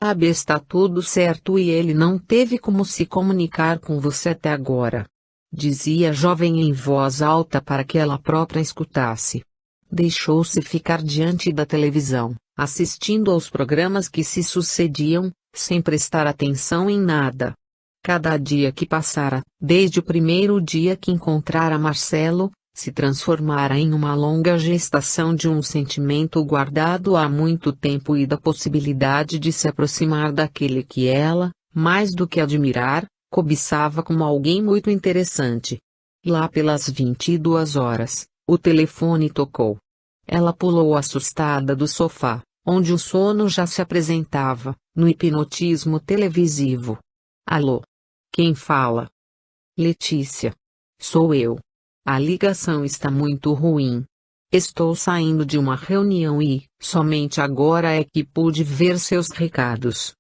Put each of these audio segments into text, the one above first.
Sabe, está tudo certo e ele não teve como se comunicar com você até agora. Dizia a jovem em voz alta para que ela própria escutasse. Deixou-se ficar diante da televisão, assistindo aos programas que se sucediam, sem prestar atenção em nada. Cada dia que passara, desde o primeiro dia que encontrara Marcelo, se transformara em uma longa gestação de um sentimento guardado há muito tempo e da possibilidade de se aproximar daquele que ela, mais do que admirar, cobiçava como alguém muito interessante. Lá pelas 22 horas, o telefone tocou. Ela pulou assustada do sofá, onde o sono já se apresentava, no hipnotismo televisivo. Alô? Quem fala? Letícia. Sou eu. A ligação está muito ruim. Estou saindo de uma reunião e, somente agora é que pude ver seus recados.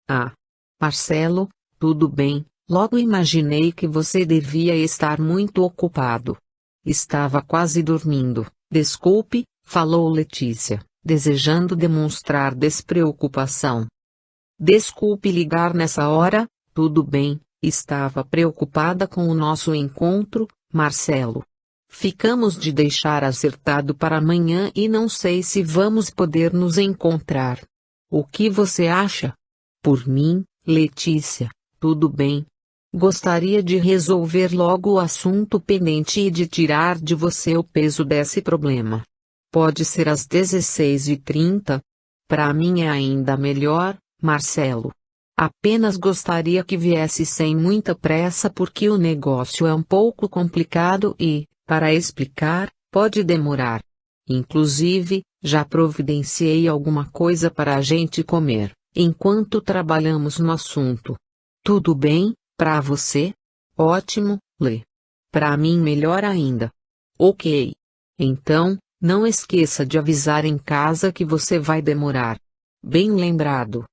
Ah. Marcelo, tudo bem, logo imaginei que você devia estar muito ocupado. Estava quase dormindo, desculpe, falou Letícia, desejando demonstrar despreocupação. Desculpe ligar nessa hora, tudo bem, estava preocupada com o nosso encontro, Marcelo. Ficamos de deixar acertado para amanhã e não sei se vamos poder nos encontrar. O que você acha? Por mim, Letícia, tudo bem. Gostaria de resolver logo o assunto pendente e de tirar de você o peso desse problema. Pode ser às 16h30? Para mim é ainda melhor, Marcelo. Apenas gostaria que viesse sem muita pressa porque o negócio é um pouco complicado e, para explicar, pode demorar. Inclusive, já providenciei alguma coisa para a gente comer, enquanto trabalhamos no assunto. Tudo bem, para você? Ótimo, Lê. Para mim melhor ainda. Ok. Então, não esqueça de avisar em casa que você vai demorar. Bem lembrado.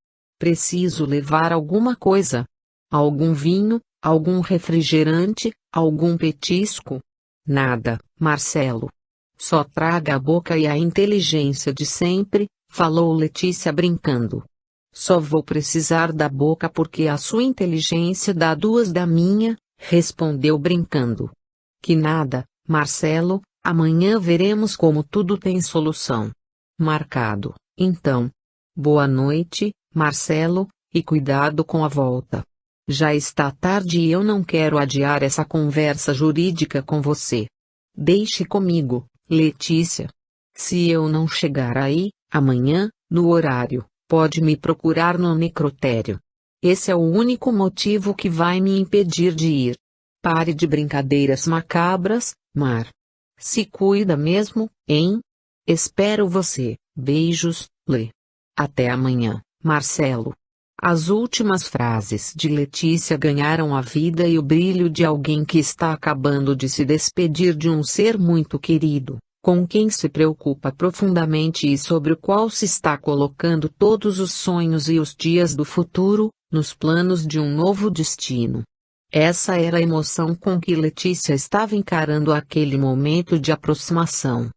Preciso levar alguma coisa? Algum vinho, algum refrigerante, algum petisco? Nada, Marcelo. Só traga a boca e a inteligência de sempre, falou Letícia brincando. Só vou precisar da boca porque a sua inteligência dá duas da minha, respondeu brincando. Que nada, Marcelo, amanhã veremos como tudo tem solução. Marcado, então. Boa noite, Marcelo, e cuidado com a volta. Já está tarde e eu não quero adiar essa conversa jurídica com você. Deixe comigo, Letícia. Se eu não chegar aí, amanhã, no horário, pode me procurar no necrotério. Esse é o único motivo que vai me impedir de ir. Pare de brincadeiras macabras, Mar. Se cuida mesmo, hein? Espero você. Beijos, Lê. Até amanhã, Marcelo. As últimas frases de Letícia ganharam a vida e o brilho de alguém que está acabando de se despedir de um ser muito querido, com quem se preocupa profundamente e sobre o qual se está colocando todos os sonhos e os dias do futuro, nos planos de um novo destino. Essa era a emoção com que Letícia estava encarando aquele momento de aproximação.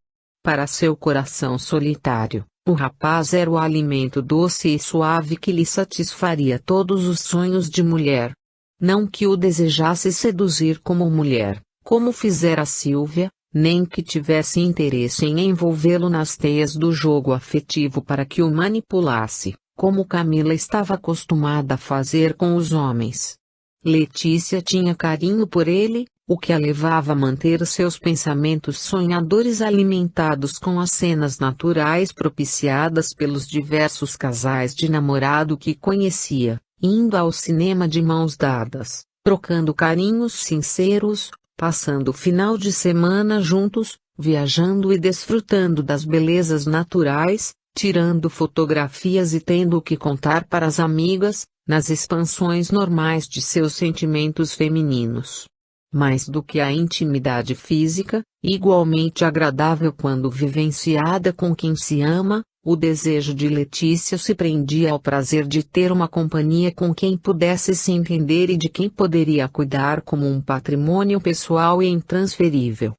Para seu coração solitário, o rapaz era o alimento doce e suave que lhe satisfaria todos os sonhos de mulher. Não que o desejasse seduzir como mulher, como fizera Sílvia, nem que tivesse interesse em envolvê-lo nas teias do jogo afetivo para que o manipulasse, como Camila estava acostumada a fazer com os homens. Letícia tinha carinho por ele, o que a levava a manter seus pensamentos sonhadores alimentados com as cenas naturais propiciadas pelos diversos casais de namorado que conhecia, indo ao cinema de mãos dadas, trocando carinhos sinceros, passando o final de semana juntos, viajando e desfrutando das belezas naturais, tirando fotografias e tendo o que contar para as amigas, nas expansões normais de seus sentimentos femininos. Mais do que a intimidade física, igualmente agradável quando vivenciada com quem se ama, o desejo de Letícia se prendia ao prazer de ter uma companhia com quem pudesse se entender e de quem poderia cuidar como um patrimônio pessoal e intransferível.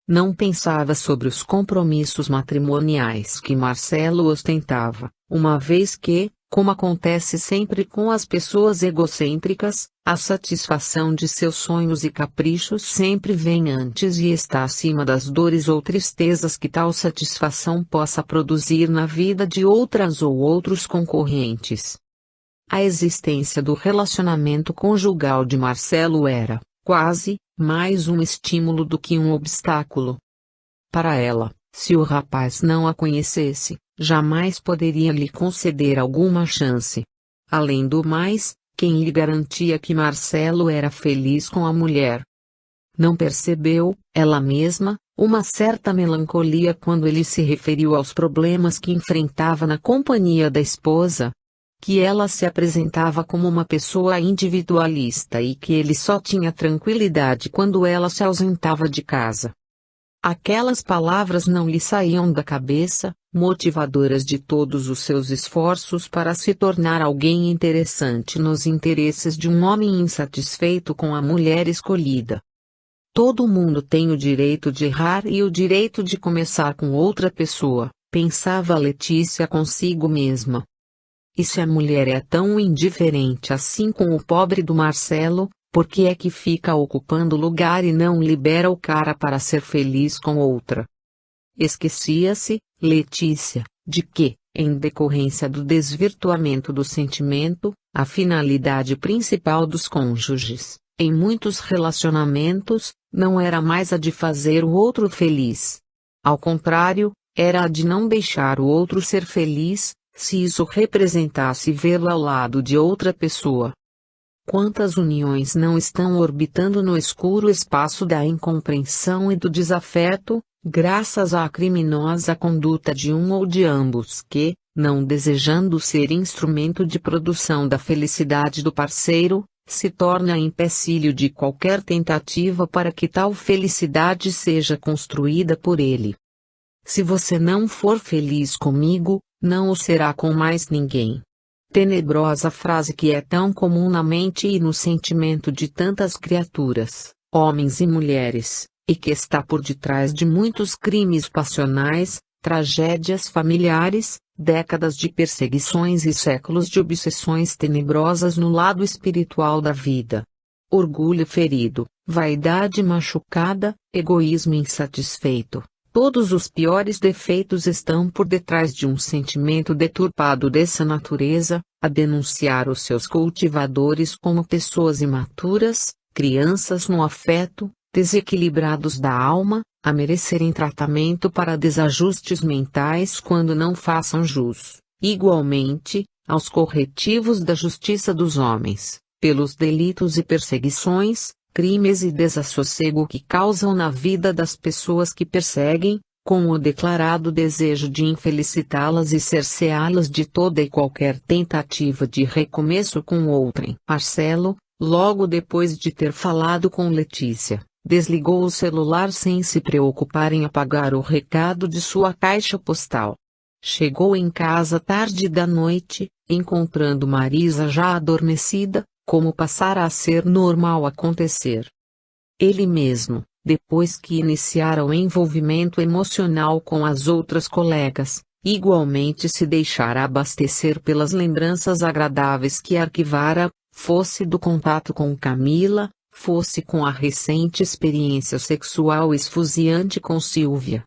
Não pensava sobre os compromissos matrimoniais que Marcelo ostentava, uma vez que, Como acontece sempre com as pessoas egocêntricas, a satisfação de seus sonhos e caprichos sempre vem antes e está acima das dores ou tristezas que tal satisfação possa produzir na vida de outras ou outros concorrentes. A existência do relacionamento conjugal de Marcelo era, quase, mais um estímulo do que um obstáculo. Para ela, se o rapaz não a conhecesse, jamais poderia lhe conceder alguma chance. Além do mais, quem lhe garantia que Marcelo era feliz com a mulher? Não percebeu, ela mesma, uma certa melancolia quando ele se referiu aos problemas que enfrentava na companhia da esposa? Que ela se apresentava como uma pessoa individualista e que ele só tinha tranquilidade quando ela se ausentava de casa. Aquelas palavras não lhe saíam da cabeça, motivadoras de todos os seus esforços para se tornar alguém interessante nos interesses de um homem insatisfeito com a mulher escolhida. Todo mundo tem o direito de errar e o direito de começar com outra pessoa, pensava Letícia consigo mesma. E se a mulher é tão indiferente assim com o pobre do Marcelo, por que é que fica ocupando lugar e não libera o cara para ser feliz com outra? Esquecia-se, Letícia, de que, em decorrência do desvirtuamento do sentimento, a finalidade principal dos cônjuges, em muitos relacionamentos, não era mais a de fazer o outro feliz. Ao contrário, era a de não deixar o outro ser feliz, se isso representasse vê-lo ao lado de outra pessoa. Quantas uniões não estão orbitando no escuro espaço da incompreensão e do desafeto, graças à criminosa conduta de um ou de ambos que, não desejando ser instrumento de produção da felicidade do parceiro, se torna empecilho de qualquer tentativa para que tal felicidade seja construída por ele. Se você não for feliz comigo, não o será com mais ninguém. Tenebrosa frase que é tão comum na mente e no sentimento de tantas criaturas, homens e mulheres, e que está por detrás de muitos crimes passionais, tragédias familiares, décadas de perseguições e séculos de obsessões tenebrosas no lado espiritual da vida. Orgulho ferido, vaidade machucada, egoísmo insatisfeito. Todos os piores defeitos estão por detrás de um sentimento deturpado dessa natureza, a denunciar os seus cultivadores como pessoas imaturas, crianças no afeto, desequilibrados da alma, a merecerem tratamento para desajustes mentais quando não façam jus, igualmente, aos corretivos da justiça dos homens, pelos delitos e perseguições, crimes e desassossego que causam na vida das pessoas que perseguem, com o declarado desejo de infelicitá-las e cerceá-las de toda e qualquer tentativa de recomeço com outrem. Marcelo, logo depois de ter falado com Letícia, desligou o celular sem se preocupar em apagar o recado de sua caixa postal. Chegou em casa tarde da noite, encontrando Marisa já adormecida, como passara a ser normal acontecer. Ele mesmo, depois que iniciara o envolvimento emocional com as outras colegas, igualmente se deixara abastecer pelas lembranças agradáveis que arquivara, fosse do contato com Camila, fosse com a recente experiência sexual esfuziante com Silvia.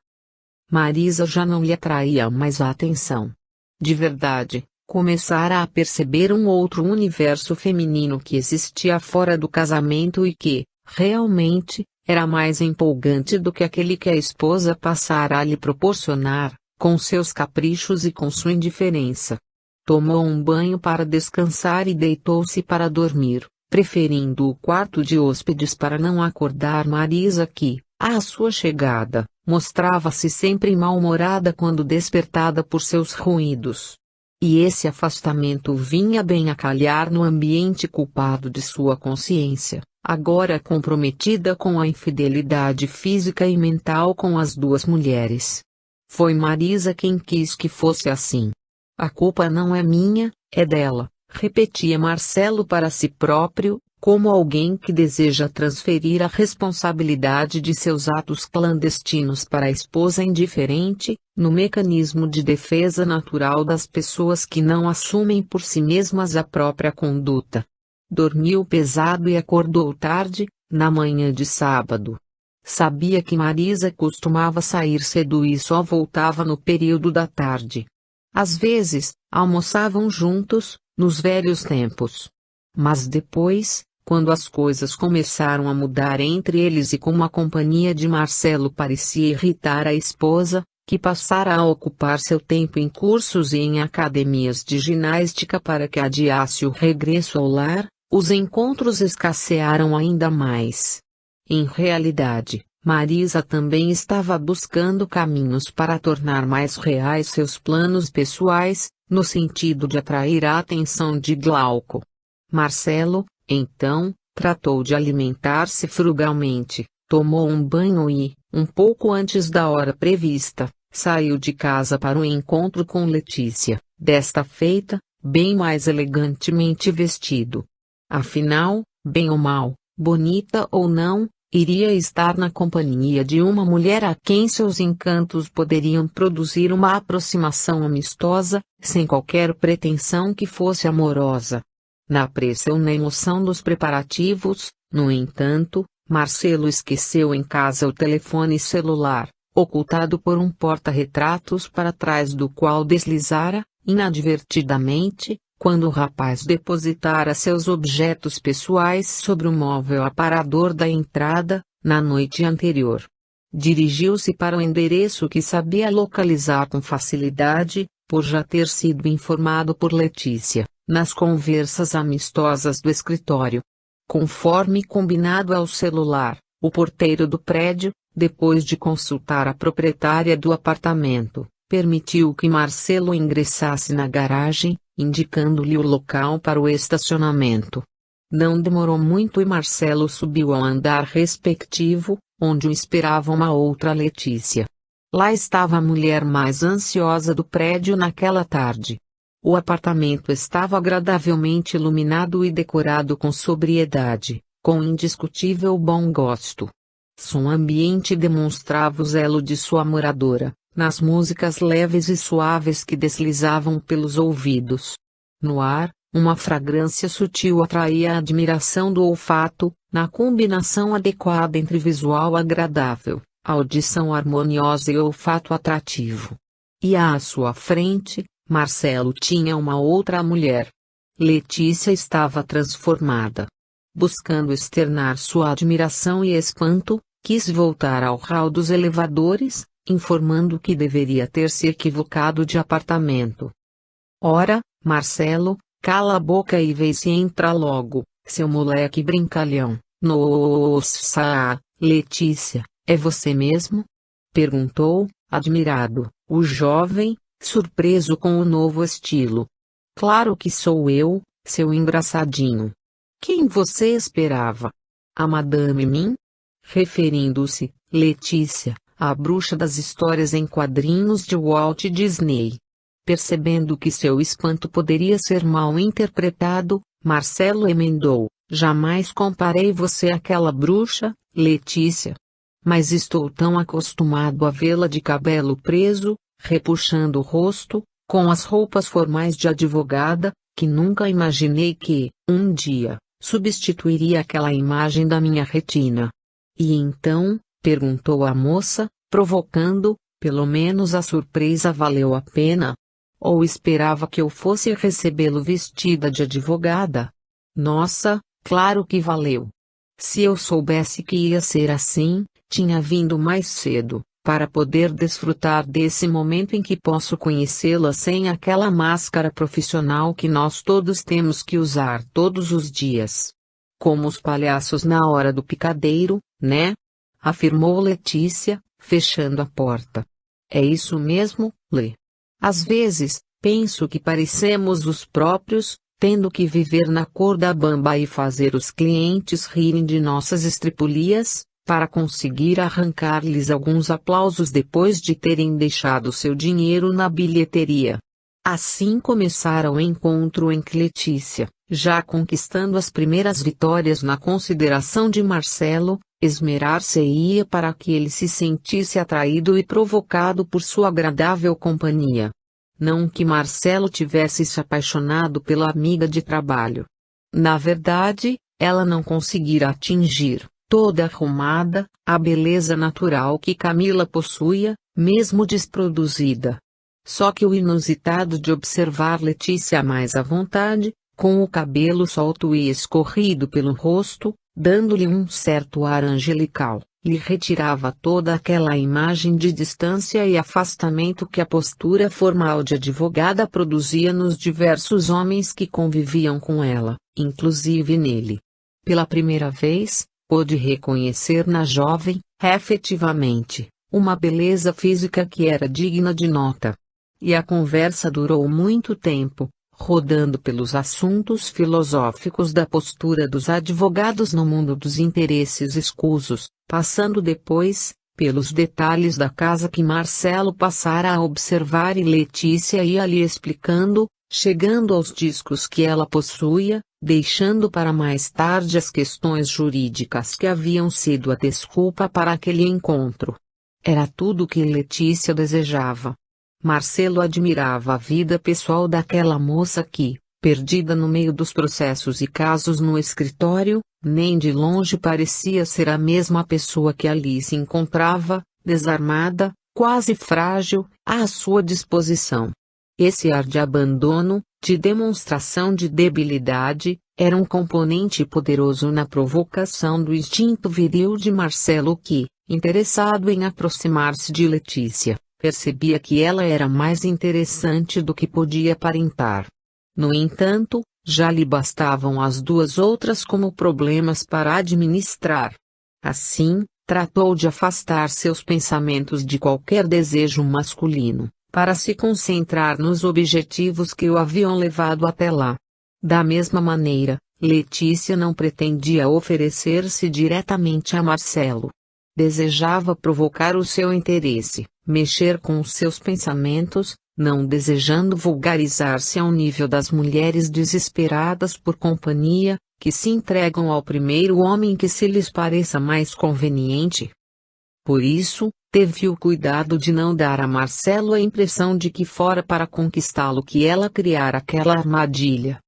Marisa já não lhe atraía mais a atenção. De verdade, começara a perceber um outro universo feminino que existia fora do casamento e que, realmente, era mais empolgante do que aquele que a esposa passara a lhe proporcionar, com seus caprichos e com sua indiferença. Tomou um banho para descansar e deitou-se para dormir, preferindo o quarto de hóspedes para não acordar Marisa que, à sua chegada, mostrava-se sempre mal-humorada quando despertada por seus ruídos. E esse afastamento vinha bem a calhar no ambiente culpado de sua consciência, agora comprometida com a infidelidade física e mental com as duas mulheres. Foi Marisa quem quis que fosse assim. A culpa não é minha, é dela, repetia Marcelo para si próprio, como alguém que deseja transferir a responsabilidade de seus atos clandestinos para a esposa indiferente, no mecanismo de defesa natural das pessoas que não assumem por si mesmas a própria conduta. Dormiu pesado e acordou tarde, na manhã de sábado. Sabia que Marisa costumava sair cedo e só voltava no período da tarde. Às vezes, almoçavam juntos, nos velhos tempos. Mas depois, quando as coisas começaram a mudar entre eles e como a companhia de Marcelo parecia irritar a esposa, que passara a ocupar seu tempo em cursos e em academias de ginástica para que adiasse o regresso ao lar, os encontros escassearam ainda mais. Em realidade, Marisa também estava buscando caminhos para tornar mais reais seus planos pessoais, no sentido de atrair a atenção de Glauco. Marcelo, então, tratou de alimentar-se frugalmente, tomou um banho e, um pouco antes da hora prevista, saiu de casa para o encontro com Letícia, desta feita, bem mais elegantemente vestido. Afinal, bem ou mal, bonita ou não, iria estar na companhia de uma mulher a quem seus encantos poderiam produzir uma aproximação amistosa, sem qualquer pretensão que fosse amorosa. Na pressa ou na emoção dos preparativos, no entanto, Marcelo esqueceu em casa o telefone celular, ocultado por um porta-retratos para trás do qual deslizara, inadvertidamente, quando o rapaz depositara seus objetos pessoais sobre o móvel aparador da entrada, na noite anterior. Dirigiu-se para o endereço que sabia localizar com facilidade, por já ter sido informado por Letícia, nas conversas amistosas do escritório. Conforme combinado ao celular, o porteiro do prédio, depois de consultar a proprietária do apartamento, permitiu que Marcelo ingressasse na garagem, indicando-lhe o local para o estacionamento. Não demorou muito e Marcelo subiu ao andar respectivo, onde o esperava uma outra Letícia. Lá estava a mulher mais ansiosa do prédio naquela tarde. O apartamento estava agradavelmente iluminado e decorado com sobriedade, com indiscutível bom gosto. Som ambiente demonstrava o zelo de sua moradora, nas músicas leves e suaves que deslizavam pelos ouvidos. No ar, uma fragrância sutil atraía a admiração do olfato, na combinação adequada entre visual agradável, audição harmoniosa e olfato atrativo. E à sua frente, Marcelo tinha uma outra mulher. Letícia estava transformada. Buscando externar sua admiração e espanto, quis voltar ao hall dos elevadores, informando que deveria ter se equivocado de apartamento. Ora, Marcelo, cala a boca e vê se entra logo, seu moleque brincalhão. Nossa, Letícia, é você mesmo? Perguntou, admirado, o jovem, surpreso com o novo estilo. Claro que sou eu, seu engraçadinho. Quem você esperava? A Madame Mim? Referindo-se, Letícia, à bruxa das histórias em quadrinhos de Walt Disney. Percebendo que seu espanto poderia ser mal interpretado, Marcelo emendou: jamais comparei você àquela bruxa, Letícia. Mas estou tão acostumado a vê-la de cabelo preso, repuxando o rosto, com as roupas formais de advogada, que nunca imaginei que, um dia, substituiria aquela imagem da minha retina. E então, perguntou a moça, provocando, pelo menos a surpresa valeu a pena? Ou esperava que eu fosse recebê-lo vestida de advogada? Nossa, claro que valeu. Se eu soubesse que ia ser assim, tinha vindo mais cedo, para poder desfrutar desse momento em que posso conhecê-la sem aquela máscara profissional que nós todos temos que usar todos os dias. Como os palhaços na hora do picadeiro, né? Afirmou Letícia, fechando a porta. É isso mesmo, Lê. Às vezes, penso que parecemos os próprios, tendo que viver na corda bamba e fazer os clientes rirem de nossas estripulias, para conseguir arrancar-lhes alguns aplausos depois de terem deixado seu dinheiro na bilheteria. Assim começara o encontro em que Letícia, Já conquistando as primeiras vitórias na consideração de Marcelo, esmerar-se-ia para que ele se sentisse atraído e provocado por sua agradável companhia. Não que Marcelo tivesse se apaixonado pela amiga de trabalho. Na verdade, ela não conseguira atingir, toda arrumada, a beleza natural que Camila possuía, mesmo desproduzida. Só que o inusitado de observar Letícia mais à vontade, com o cabelo solto e escorrido pelo rosto, dando-lhe um certo ar angelical, lhe retirava toda aquela imagem de distância e afastamento que a postura formal de advogada produzia nos diversos homens que conviviam com ela, inclusive nele. Pela primeira vez, pôde reconhecer na jovem, efetivamente, uma beleza física que era digna de nota. E a conversa durou muito tempo, rodando pelos assuntos filosóficos da postura dos advogados no mundo dos interesses escusos, passando depois, pelos detalhes da casa que Marcelo passara a observar e Letícia ia lhe explicando, chegando aos discos que ela possuía, deixando para mais tarde as questões jurídicas que haviam sido a desculpa para aquele encontro. Era tudo o que Letícia desejava. Marcelo admirava a vida pessoal daquela moça que, perdida no meio dos processos e casos no escritório, nem de longe parecia ser a mesma pessoa que ali se encontrava, desarmada, quase frágil, à sua disposição. Esse ar de abandono, de demonstração de debilidade, era um componente poderoso na provocação do instinto viril de Marcelo que, interessado em aproximar-se de Letícia, percebia que ela era mais interessante do que podia aparentar. No entanto, já lhe bastavam as duas outras como problemas para administrar. Assim, tratou de afastar seus pensamentos de qualquer desejo masculino, para se concentrar nos objetivos que o haviam levado até lá. Da mesma maneira, Letícia não pretendia oferecer-se diretamente a Marcelo. Desejava provocar o seu interesse, mexer com os seus pensamentos, não desejando vulgarizar-se ao nível das mulheres desesperadas por companhia, que se entregam ao primeiro homem que se lhes pareça mais conveniente. Por isso, teve o cuidado de não dar a Marcelo a impressão de que fora para conquistá-lo que ela criara aquela armadilha.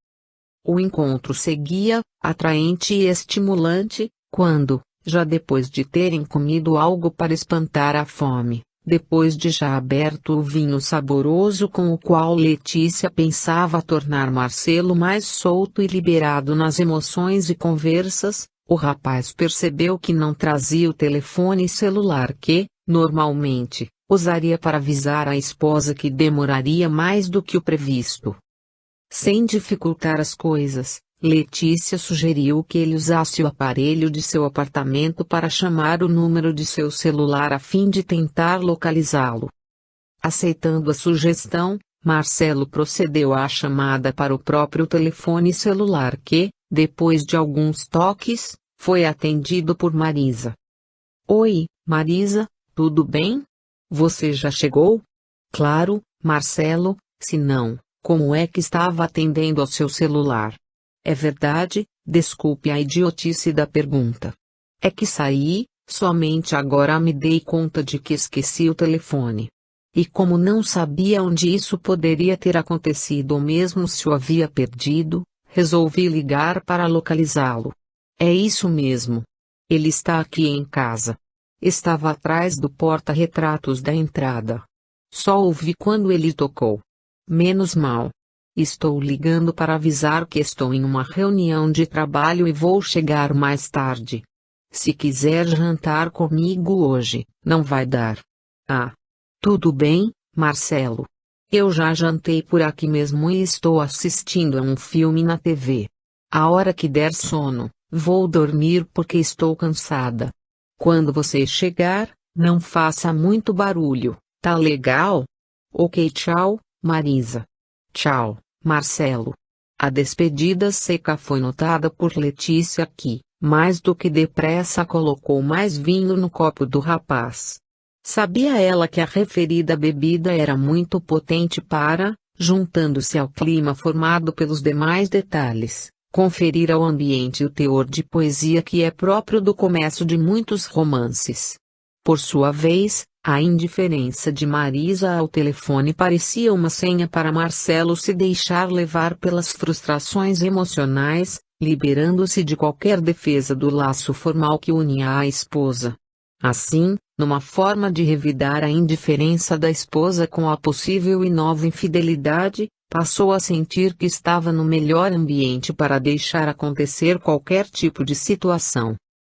O encontro seguia, atraente e estimulante, quando, já depois de terem comido algo para espantar a fome, depois de já aberto o vinho saboroso com o qual Letícia pensava tornar Marcelo mais solto e liberado nas emoções e conversas, o rapaz percebeu que não trazia o telefone celular que, normalmente, usaria para avisar a esposa que demoraria mais do que o previsto. Sem dificultar as coisas, Letícia sugeriu que ele usasse o aparelho de seu apartamento para chamar o número de seu celular a fim de tentar localizá-lo. Aceitando a sugestão, Marcelo procedeu à chamada para o próprio telefone celular que, depois de alguns toques, foi atendido por Marisa. Oi, Marisa, tudo bem? Você já chegou? Claro, Marcelo, se não, como é que estava atendendo ao seu celular? É verdade, desculpe a idiotice da pergunta. É que saí, somente agora me dei conta de que esqueci o telefone. E como não sabia onde isso poderia ter acontecido ou mesmo se o havia perdido, resolvi ligar para localizá-lo. É isso mesmo. Ele está aqui em casa. Estava atrás do porta-retratos da entrada. Só ouvi quando ele tocou. Menos mal. Estou ligando para avisar que estou em uma reunião de trabalho e vou chegar mais tarde. Se quiser jantar comigo hoje, não vai dar. Ah. Tudo bem, Marcelo. Eu já jantei por aqui mesmo e estou assistindo a um filme na TV. A hora que der sono, vou dormir porque estou cansada. Quando você chegar, não faça muito barulho, tá legal? Ok, tchau, Marisa. Tchau, Marcelo. A despedida seca foi notada por Letícia que, mais do que depressa, colocou mais vinho no copo do rapaz. Sabia ela que a referida bebida era muito potente para, juntando-se ao clima formado pelos demais detalhes, conferir ao ambiente o teor de poesia que é próprio do começo de muitos romances. Por sua vez, a indiferença de Marisa ao telefone parecia uma senha para Marcelo se deixar levar pelas frustrações emocionais, liberando-se de qualquer defesa do laço formal que unia à esposa. Assim, numa forma de revidar a indiferença da esposa com a possível e nova infidelidade, passou a sentir que estava no melhor ambiente para deixar acontecer qualquer tipo de situação.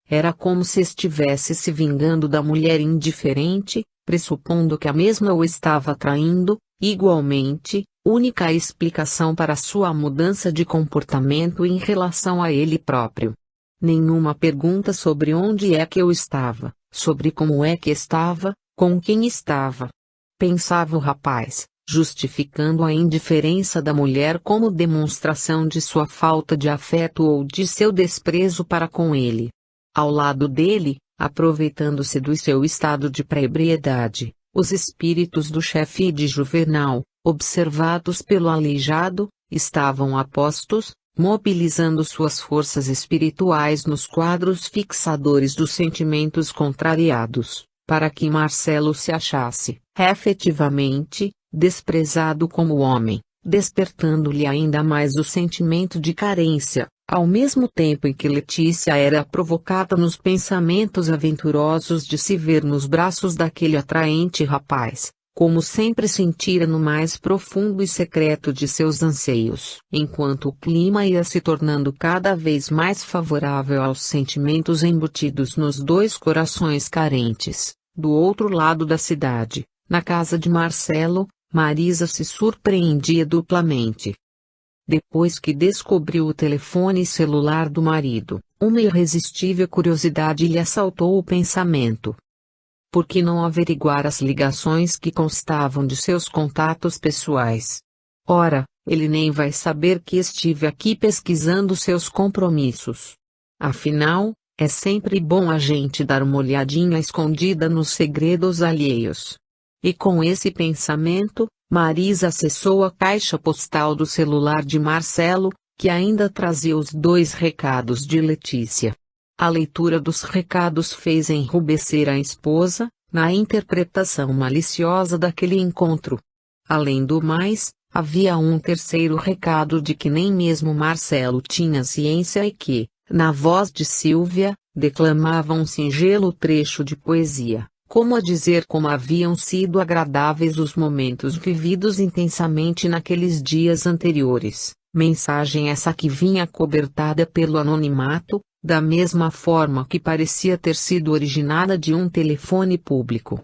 Era como se estivesse se vingando da mulher indiferente, pressupondo que a mesma o estava traindo. Igualmente, única explicação para sua mudança de comportamento em relação a ele próprio. Nenhuma pergunta sobre onde é que eu estava, sobre como é que estava, com quem estava. Pensava o rapaz, justificando a indiferença da mulher como demonstração de sua falta de afeto ou de seu desprezo para com ele. Ao lado dele, aproveitando-se do seu estado de pré-ebriedade, os espíritos do chefe e de Juvenal, observados pelo aleijado, estavam a postos, mobilizando suas forças espirituais nos quadros fixadores dos sentimentos contrariados, para que Marcelo se achasse, efetivamente, desprezado como homem, despertando-lhe ainda mais o sentimento de carência, ao mesmo tempo em que Letícia era provocada nos pensamentos aventurosos de se ver nos braços daquele atraente rapaz, como sempre sentira no mais profundo e secreto de seus anseios. Enquanto o clima ia se tornando cada vez mais favorável aos sentimentos embutidos nos dois corações carentes, do outro lado da cidade, na casa de Marcelo, Marisa se surpreendia duplamente. Depois que descobriu o telefone celular do marido, uma irresistível curiosidade lhe assaltou o pensamento. Por que não averiguar as ligações que constavam de seus contatos pessoais? Ora, ele nem vai saber que estive aqui pesquisando seus compromissos. Afinal, é sempre bom a gente dar uma olhadinha escondida nos segredos alheios. E com esse pensamento, Marisa acessou a caixa postal do celular de Marcelo, que ainda trazia os 2 recados de Letícia. A leitura dos recados fez enrubescer a esposa, na interpretação maliciosa daquele encontro. Além do mais, havia um terceiro recado de que nem mesmo Marcelo tinha ciência e que, na voz de Sílvia, declamava um singelo trecho de poesia, como a dizer como haviam sido agradáveis os momentos vividos intensamente naqueles dias anteriores. Mensagem essa que vinha cobertada pelo anonimato, da mesma forma que parecia ter sido originada de um telefone público.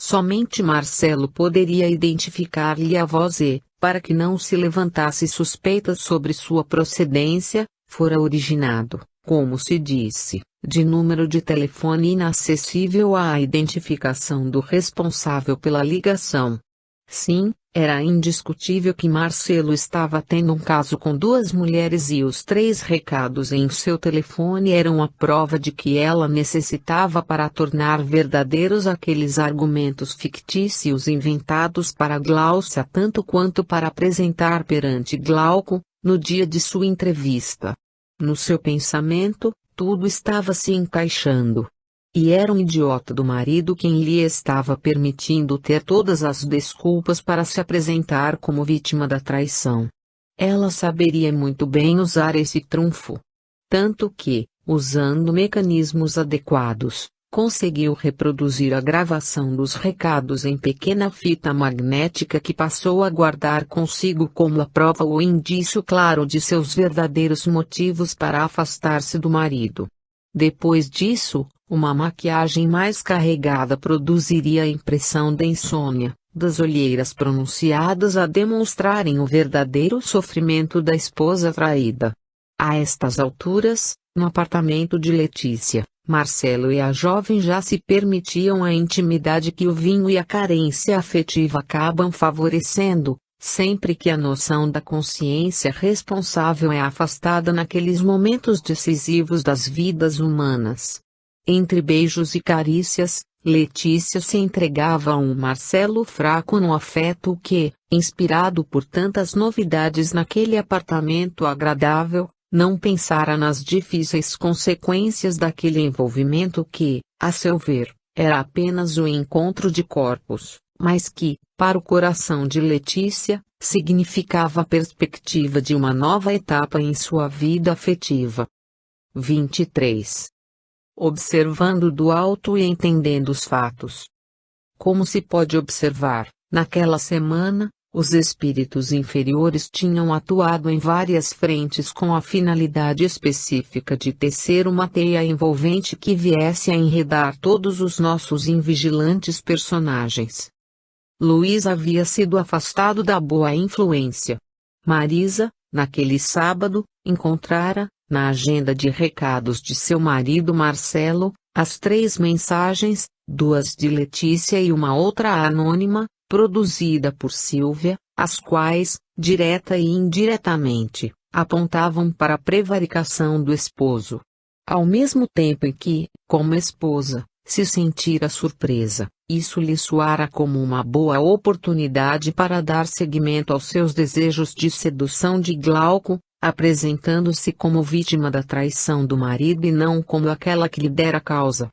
Somente Marcelo poderia identificar-lhe a voz e, para que não se levantasse suspeitas sobre sua procedência, fora originado, como se disse, de número de telefone inacessível à identificação do responsável pela ligação. Sim, era indiscutível que Marcelo estava tendo um caso com 2 mulheres e os 3 recados em seu telefone eram a prova de que ela necessitava para tornar verdadeiros aqueles argumentos fictícios inventados para Gláucia tanto quanto para apresentar perante Glauco, no dia de sua entrevista. No seu pensamento, tudo estava se encaixando. E era um idiota do marido quem lhe estava permitindo ter todas as desculpas para se apresentar como vítima da traição. Ela saberia muito bem usar esse trunfo. Tanto que, usando mecanismos adequados, conseguiu reproduzir a gravação dos recados em pequena fita magnética que passou a guardar consigo como a prova ou indício claro de seus verdadeiros motivos para afastar-se do marido. Depois disso, uma maquiagem mais carregada produziria a impressão da insônia, das olheiras pronunciadas a demonstrarem o verdadeiro sofrimento da esposa traída. A estas alturas, no apartamento de Letícia, Marcelo e a jovem já se permitiam a intimidade que o vinho e a carência afetiva acabam favorecendo, sempre que a noção da consciência responsável é afastada naqueles momentos decisivos das vidas humanas. Entre beijos e carícias, Letícia se entregava a um Marcelo fraco no afeto que, inspirado por tantas novidades naquele apartamento agradável, não pensara nas difíceis consequências daquele envolvimento que, a seu ver, era apenas o encontro de corpos, mas que, para o coração de Letícia, significava a perspectiva de uma nova etapa em sua vida afetiva. 23. Observando do alto e entendendo os fatos. Como se pode observar, naquela semana, os espíritos inferiores tinham atuado em várias frentes com a finalidade específica de tecer uma teia envolvente que viesse a enredar todos os nossos invigilantes personagens. Luiz havia sido afastado da boa influência. Marisa, naquele sábado, encontrara, na agenda de recados de seu marido Marcelo, as 3 mensagens, 2 de Letícia e uma outra anônima, produzida por Silvia, as quais, direta e indiretamente, apontavam para a prevaricação do esposo. Ao mesmo tempo em que, como esposa, se sentira surpresa, isso lhe soara como uma boa oportunidade para dar seguimento aos seus desejos de sedução de Glauco, apresentando-se como vítima da traição do marido e não como aquela que lhe dera causa.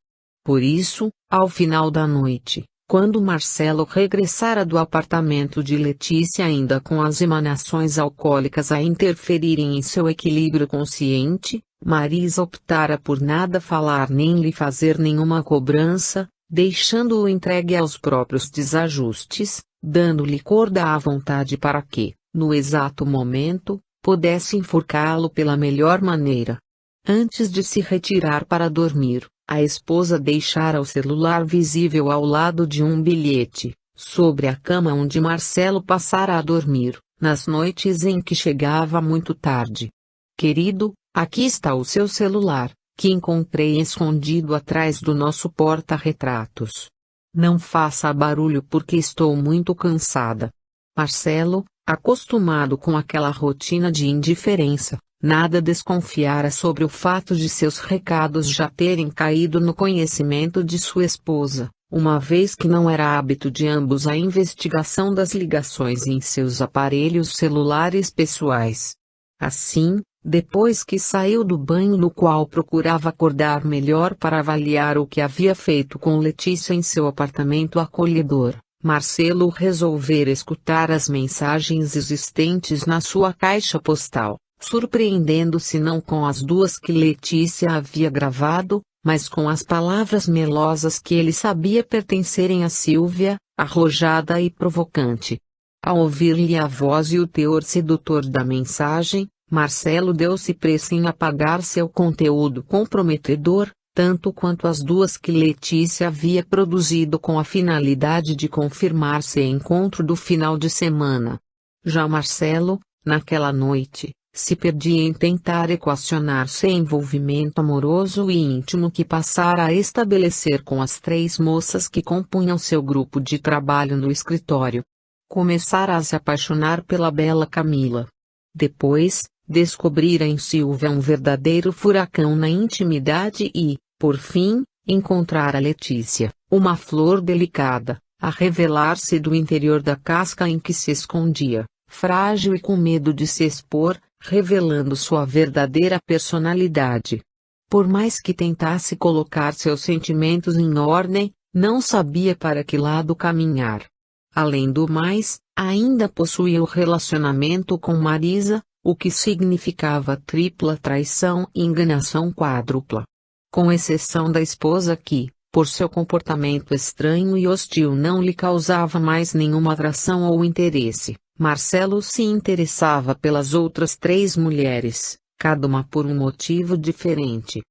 Por isso, ao final da noite, quando Marcelo regressara do apartamento de Letícia ainda com as emanações alcoólicas a interferirem em seu equilíbrio consciente, Marisa optara por nada falar nem lhe fazer nenhuma cobrança, deixando-o entregue aos próprios desajustes, dando-lhe corda à vontade para que, no exato momento, pudesse enforcá-lo pela melhor maneira. Antes de se retirar para dormir, a esposa deixara o celular visível ao lado de um bilhete, sobre a cama onde Marcelo passara a dormir, nas noites em que chegava muito tarde. Querido, aqui está o seu celular, que encontrei escondido atrás do nosso porta-retratos. Não faça barulho porque estou muito cansada. Marcelo, acostumado com aquela rotina de indiferença, nada desconfiara sobre o fato de seus recados já terem caído no conhecimento de sua esposa, uma vez que não era hábito de ambos a investigação das ligações em seus aparelhos celulares pessoais. Assim, depois que saiu do banho no qual procurava acordar melhor para avaliar o que havia feito com Letícia em seu apartamento acolhedor, Marcelo resolvera escutar as mensagens existentes na sua caixa postal, surpreendendo-se não com as 2 que Letícia havia gravado, mas com as palavras melosas que ele sabia pertencerem a Silvia, arrojada e provocante. Ao ouvir-lhe a voz e o teor sedutor da mensagem, Marcelo deu-se pressa em apagar seu conteúdo comprometedor, tanto quanto as 2 que Letícia havia produzido com a finalidade de confirmar seu encontro do final de semana. Já Marcelo, naquela noite, se perdia em tentar equacionar seu envolvimento amoroso e íntimo que passara a estabelecer com as 3 moças que compunham seu grupo de trabalho no escritório. Começara a se apaixonar pela bela Camila. Depois, descobrira em Silvia um verdadeiro furacão na intimidade e, por fim, encontrara Letícia, uma flor delicada, a revelar-se do interior da casca em que se escondia, frágil e com medo de se expor, revelando sua verdadeira personalidade. Por mais que tentasse colocar seus sentimentos em ordem, não sabia para que lado caminhar. Além do mais, ainda possuía o relacionamento com Marisa, o que significava tripla traição e enganação quádrupla. Com exceção da esposa que, por seu comportamento estranho e hostil não lhe causava mais nenhuma atração ou interesse, Marcelo se interessava pelas outras 3 mulheres, cada uma por um motivo diferente.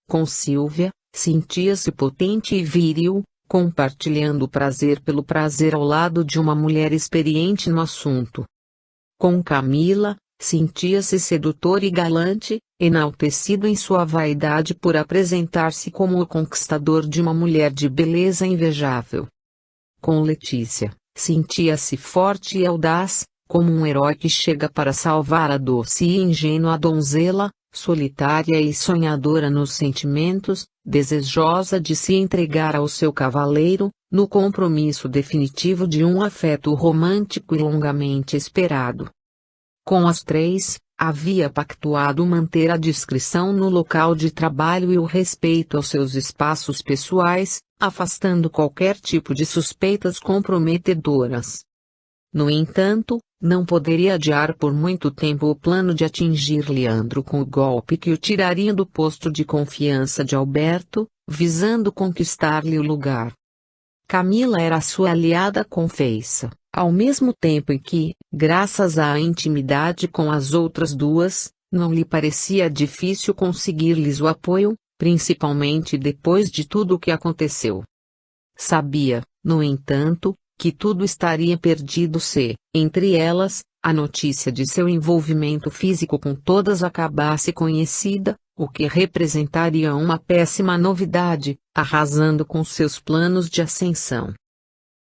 Com Silvia, sentia-se potente e viril, compartilhando o prazer pelo prazer ao lado de uma mulher experiente no assunto. Com Camila, sentia-se sedutor e galante, enaltecido em sua vaidade por apresentar-se como o conquistador de uma mulher de beleza invejável. Com Letícia, sentia-se forte e audaz, como um herói que chega para salvar a doce e ingênua donzela, solitária e sonhadora nos sentimentos, desejosa de se entregar ao seu cavaleiro, no compromisso definitivo de um afeto romântico e longamente esperado. Com as três, havia pactuado manter a discrição no local de trabalho e o respeito aos seus espaços pessoais, afastando qualquer tipo de suspeitas comprometedoras. No entanto, não poderia adiar por muito tempo o plano de atingir Leandro com o golpe que o tiraria do posto de confiança de Alberto, visando conquistar-lhe o lugar. Camila era sua aliada confessa, ao mesmo tempo em que, graças à intimidade com as outras duas, não lhe parecia difícil conseguir-lhes o apoio, principalmente depois de tudo o que aconteceu. Sabia, no entanto, que tudo estaria perdido se, entre elas, a notícia de seu envolvimento físico com todas acabasse conhecida, o que representaria uma péssima novidade, arrasando com seus planos de ascensão.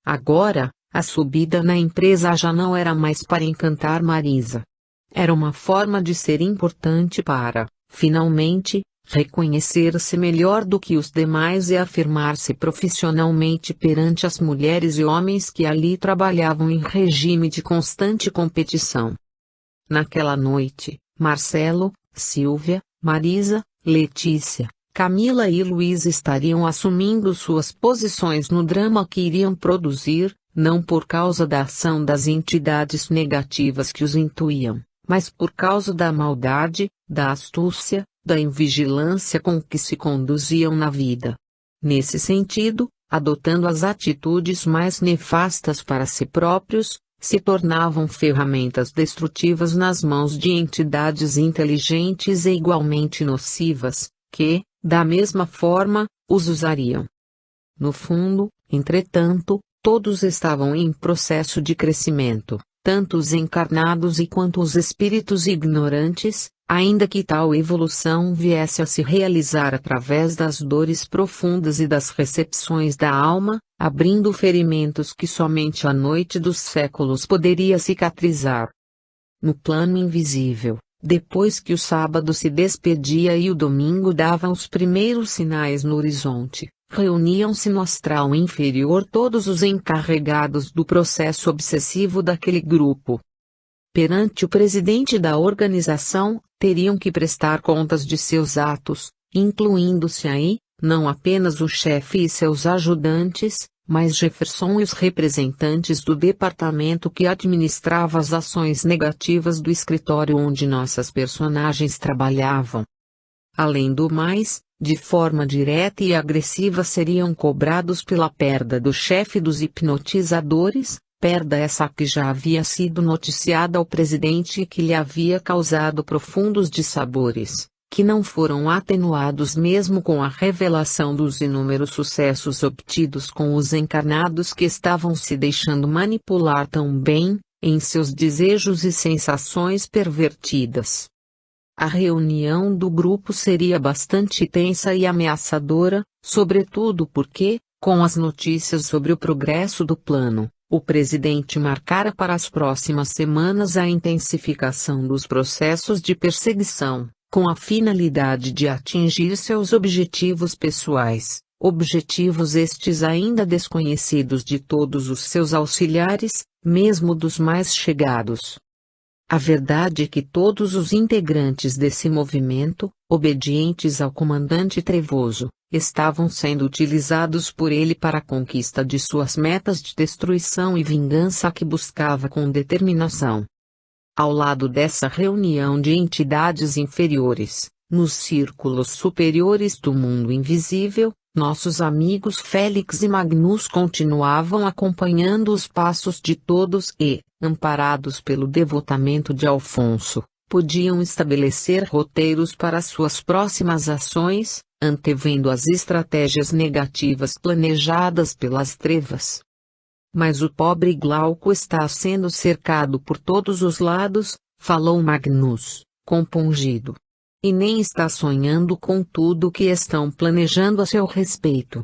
Agora, a subida na empresa já não era mais para encantar Marisa. Era uma forma de ser importante para, finalmente, reconhecer-se melhor do que os demais e afirmar-se profissionalmente perante as mulheres e homens que ali trabalhavam em regime de constante competição. Naquela noite, Marcelo, Silvia, Marisa, Letícia, Camila e Luiz estariam assumindo suas posições no drama que iriam produzir, não por causa da ação das entidades negativas que os intuíam, mas por causa da maldade, da astúcia, da invigilância com que se conduziam na vida. Nesse sentido, adotando as atitudes mais nefastas para si próprios, se tornavam ferramentas destrutivas nas mãos de entidades inteligentes e igualmente nocivas, que, da mesma forma, os usariam. No fundo, entretanto, todos estavam em processo de crescimento, tanto os encarnados e quanto os espíritos ignorantes, ainda que tal evolução viesse a se realizar através das dores profundas e das recepções da alma, abrindo ferimentos que somente a noite dos séculos poderia cicatrizar. No plano invisível, depois que o sábado se despedia e o domingo dava os primeiros sinais no horizonte, reuniam-se no astral inferior todos os encarregados do processo obsessivo daquele grupo. Perante o presidente da organização, teriam que prestar contas de seus atos, incluindo-se aí, não apenas o chefe e seus ajudantes, mas Jefferson e os representantes do departamento que administrava as ações negativas do escritório onde nossas personagens trabalhavam. Além do mais, de forma direta e agressiva seriam cobrados pela perda do chefe dos hipnotizadores, perda essa que já havia sido noticiada ao presidente e que lhe havia causado profundos dissabores, que não foram atenuados mesmo com a revelação dos inúmeros sucessos obtidos com os encarnados que estavam se deixando manipular tão bem, em seus desejos e sensações pervertidas. A reunião do grupo seria bastante tensa e ameaçadora, sobretudo porque, com as notícias sobre o progresso do plano, o presidente marcara para as próximas semanas a intensificação dos processos de perseguição, com a finalidade de atingir seus objetivos pessoais, objetivos estes ainda desconhecidos de todos os seus auxiliares, mesmo dos mais chegados. A verdade é que todos os integrantes desse movimento, obedientes ao comandante Trevoso, estavam sendo utilizados por ele para a conquista de suas metas de destruição e vingança que buscava com determinação. Ao lado dessa reunião de entidades inferiores, nos círculos superiores do mundo invisível, nossos amigos Félix e Magnus continuavam acompanhando os passos de todos e, amparados pelo devotamento de Alfonso, podiam estabelecer roteiros para suas próximas ações, antevendo as estratégias negativas planejadas pelas trevas. Mas o pobre Glauco está sendo cercado por todos os lados, falou Magnus, compungido. E nem está sonhando com tudo o que estão planejando a seu respeito.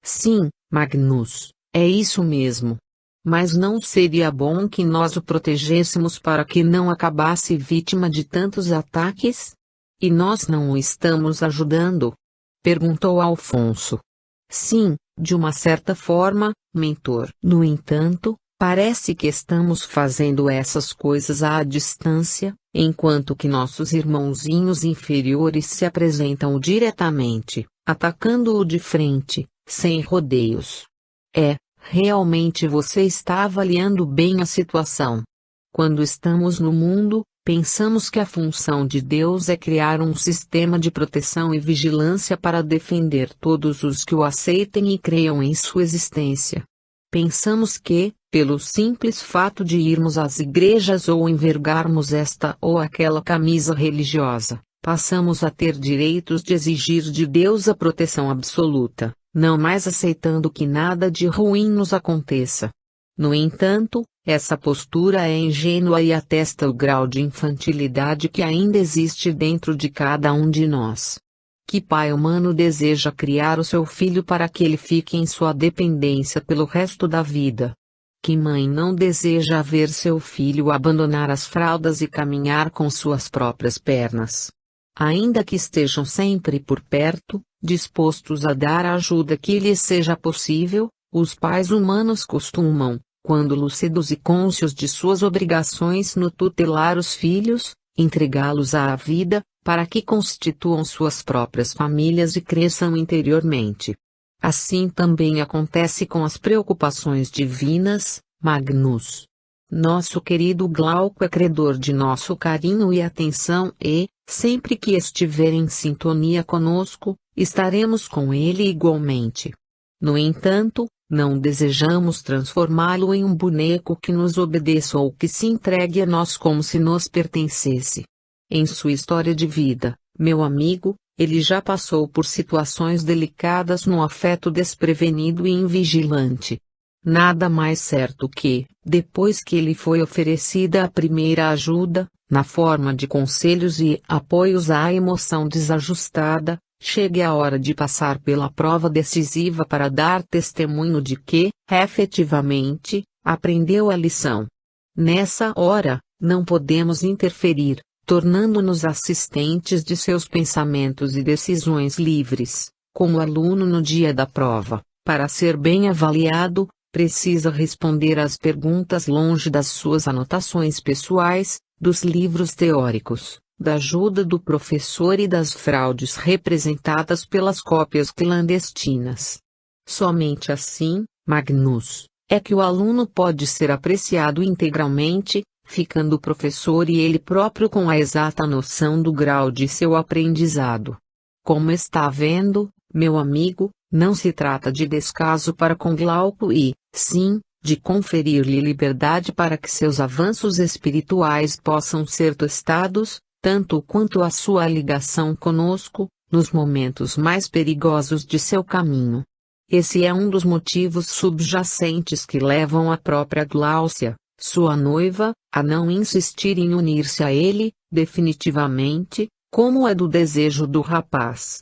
Sim, Magnus, é isso mesmo. Mas não seria bom que nós o protegêssemos para que não acabasse vítima de tantos ataques? E nós não o estamos ajudando? Perguntou Alfonso. Sim, de uma certa forma, mentor. No entanto, parece que estamos fazendo essas coisas à distância, enquanto que nossos irmãozinhos inferiores se apresentam diretamente, atacando-o de frente, sem rodeios. Realmente você está avaliando bem a situação. Quando estamos no mundo, pensamos que a função de Deus é criar um sistema de proteção e vigilância para defender todos os que o aceitem e creiam em sua existência. Pensamos que, pelo simples fato de irmos às igrejas ou envergarmos esta ou aquela camisa religiosa, passamos a ter direitos de exigir de Deus a proteção absoluta, não mais aceitando que nada de ruim nos aconteça. No entanto, essa postura é ingênua e atesta o grau de infantilidade que ainda existe dentro de cada um de nós. Que pai humano deseja criar o seu filho para que ele fique em sua dependência pelo resto da vida? Que mãe não deseja ver seu filho abandonar as fraldas e caminhar com suas próprias pernas? Ainda que estejam sempre por perto, dispostos a dar a ajuda que lhes seja possível, os pais humanos costumam, quando lúcidos e cônscios de suas obrigações no tutelar os filhos, entregá-los à vida, para que constituam suas próprias famílias e cresçam interiormente. Assim também acontece com as preocupações divinas, Magnus. Nosso querido Glauco é credor de nosso carinho e atenção e, sempre que estiver em sintonia conosco, estaremos com ele igualmente. No entanto, não desejamos transformá-lo em um boneco que nos obedeça ou que se entregue a nós como se nos pertencesse. Em sua história de vida, meu amigo, ele já passou por situações delicadas no afeto desprevenido e invigilante. Nada mais certo que, depois que lhe foi oferecida a primeira ajuda, na forma de conselhos e apoios à emoção desajustada, chegue a hora de passar pela prova decisiva para dar testemunho de que, efetivamente, aprendeu a lição. Nessa hora, não podemos interferir, tornando-nos assistentes de seus pensamentos e decisões livres. Como aluno no dia da prova, para ser bem avaliado, precisa responder às perguntas longe das suas anotações pessoais, dos livros teóricos, da ajuda do professor e das fraudes representadas pelas cópias clandestinas. Somente assim, Magnus, é que o aluno pode ser apreciado integralmente, ficando o professor e ele próprio com a exata noção do grau de seu aprendizado. Como está vendo, meu amigo, não se trata de descaso para com Glauco e, sim, de conferir-lhe liberdade para que seus avanços espirituais possam ser testados, tanto quanto a sua ligação conosco, nos momentos mais perigosos de seu caminho. Esse é um dos motivos subjacentes que levam a própria Gláucia, sua noiva, a não insistir em unir-se a ele, definitivamente, como é do desejo do rapaz.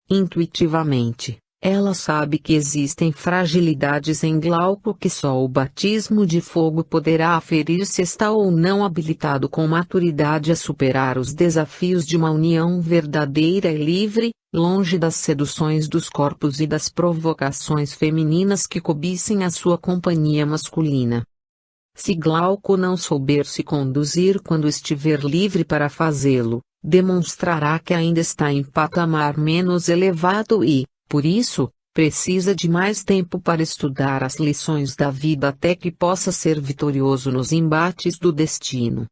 Intuitivamente, ela sabe que existem fragilidades em Glauco que só o batismo de fogo poderá aferir se está ou não habilitado com maturidade a superar os desafios de uma união verdadeira e livre, longe das seduções dos corpos e das provocações femininas que cobicem a sua companhia masculina. Se Glauco não souber se conduzir quando estiver livre para fazê-lo, demonstrará que ainda está em patamar menos elevado e, por isso, precisa de mais tempo para estudar as lições da vida até que possa ser vitorioso nos embates do destino.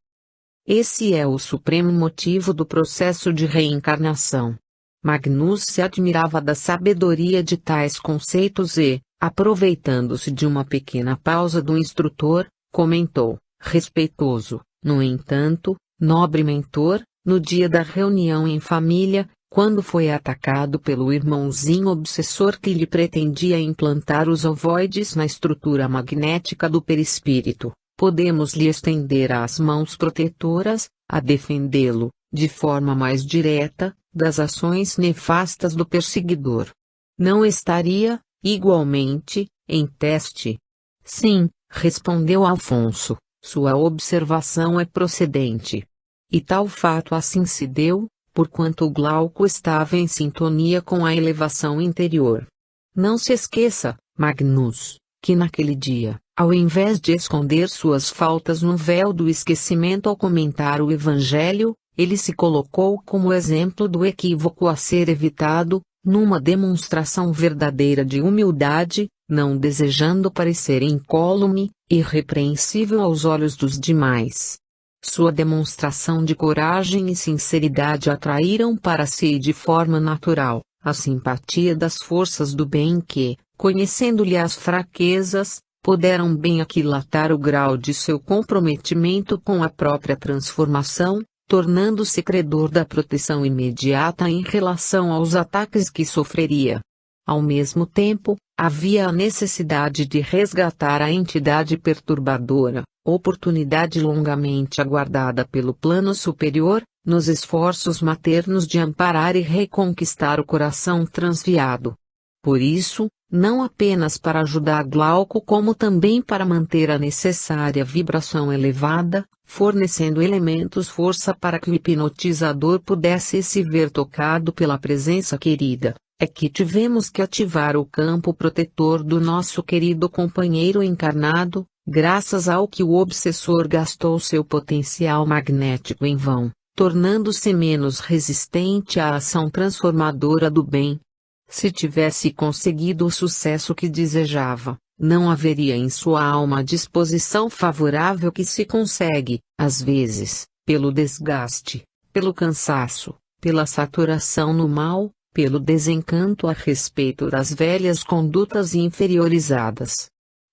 Esse é o supremo motivo do processo de reencarnação. Magnus se admirava da sabedoria de tais conceitos e, aproveitando-se de uma pequena pausa do instrutor, comentou, respeitoso, no entanto, nobre mentor, no dia da reunião em família, quando foi atacado pelo irmãozinho obsessor que lhe pretendia implantar os ovoides na estrutura magnética do perispírito, podemos lhe estender as mãos protetoras, a defendê-lo, de forma mais direta, das ações nefastas do perseguidor. Não estaria, igualmente, em teste? Sim, respondeu Alfonso, sua observação é procedente. E tal fato assim se deu, porquanto Glauco estava em sintonia com a elevação interior. Não se esqueça, Magnus, que naquele dia, ao invés de esconder suas faltas no véu do esquecimento ao comentar o Evangelho, ele se colocou como exemplo do equívoco a ser evitado, numa demonstração verdadeira de humildade, não desejando parecer incólume, irrepreensível aos olhos dos demais. Sua demonstração de coragem e sinceridade atraíram para si de forma natural a simpatia das forças do bem que, conhecendo-lhe as fraquezas, puderam bem aquilatar o grau de seu comprometimento com a própria transformação, tornando-se credor da proteção imediata em relação aos ataques que sofreria. Ao mesmo tempo, havia a necessidade de resgatar a entidade perturbadora, oportunidade longamente aguardada pelo plano superior, nos esforços maternos de amparar e reconquistar o coração transviado. Por isso, não apenas para ajudar Glauco como também para manter a necessária vibração elevada, fornecendo elementos força para que o hipnotizador pudesse se ver tocado pela presença querida, é que tivemos que ativar o campo protetor do nosso querido companheiro encarnado, graças ao que o obsessor gastou seu potencial magnético em vão, tornando-se menos resistente à ação transformadora do bem. Se tivesse conseguido o sucesso que desejava, não haveria em sua alma a disposição favorável que se consegue, às vezes, pelo desgaste, pelo cansaço, pela saturação no mal, pelo desencanto a respeito das velhas condutas inferiorizadas.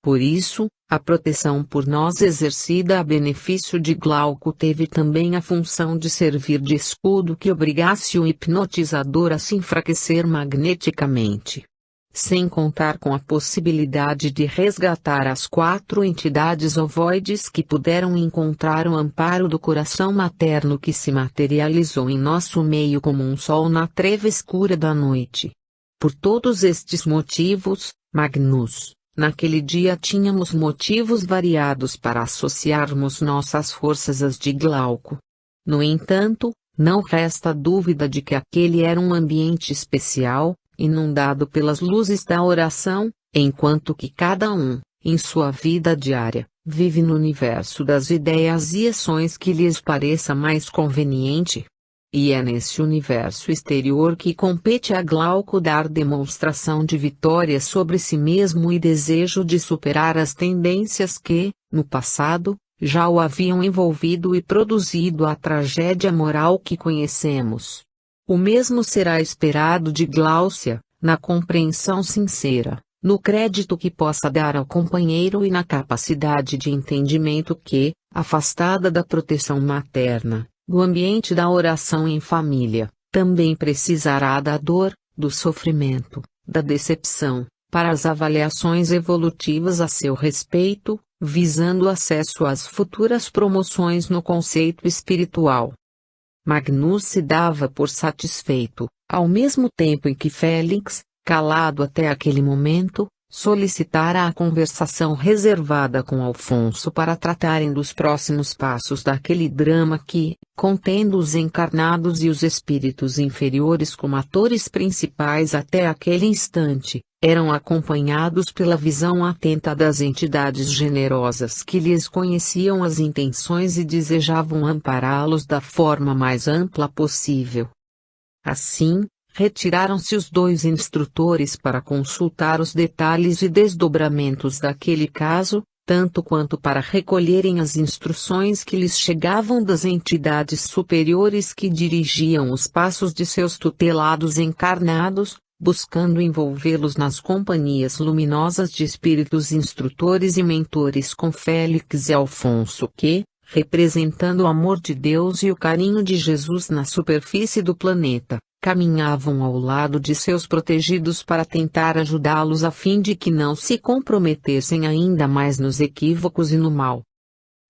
Por isso, a proteção por nós exercida a benefício de Glauco teve também a função de servir de escudo que obrigasse o hipnotizador a se enfraquecer magneticamente. Sem contar com a possibilidade de resgatar as 4 entidades ovoides que puderam encontrar o amparo do coração materno que se materializou em nosso meio como um sol na treva escura da noite. Por todos estes motivos, Magnus, naquele dia tínhamos motivos variados para associarmos nossas forças às de Glauco. No entanto, não resta dúvida de que aquele era um ambiente especial, inundado pelas luzes da oração, enquanto que cada um, em sua vida diária, vive no universo das ideias e ações que lhes pareça mais conveniente. E é nesse universo exterior que compete a Glauco dar demonstração de vitória sobre si mesmo e desejo de superar as tendências que, no passado, já o haviam envolvido e produzido a tragédia moral que conhecemos. O mesmo será esperado de Gláucia, na compreensão sincera, no crédito que possa dar ao companheiro e na capacidade de entendimento que, afastada da proteção materna, do ambiente da oração em família, também precisará da dor, do sofrimento, da decepção, para as avaliações evolutivas a seu respeito, visando acesso às futuras promoções no conceito espiritual. Magnus se dava por satisfeito, ao mesmo tempo em que Félix, calado até aquele momento, solicitara a conversação reservada com Alfonso para tratarem dos próximos passos daquele drama que, contendo os encarnados e os espíritos inferiores como atores principais até aquele instante, eram acompanhados pela visão atenta das entidades generosas que lhes conheciam as intenções e desejavam ampará-los da forma mais ampla possível. Assim, retiraram-se os 2 instrutores para consultar os detalhes e desdobramentos daquele caso, tanto quanto para recolherem as instruções que lhes chegavam das entidades superiores que dirigiam os passos de seus tutelados encarnados, buscando envolvê-los nas companhias luminosas de espíritos instrutores e mentores com Félix e Alfonso que, representando o amor de Deus e o carinho de Jesus na superfície do planeta, caminhavam ao lado de seus protegidos para tentar ajudá-los a fim de que não se comprometessem ainda mais nos equívocos e no mal.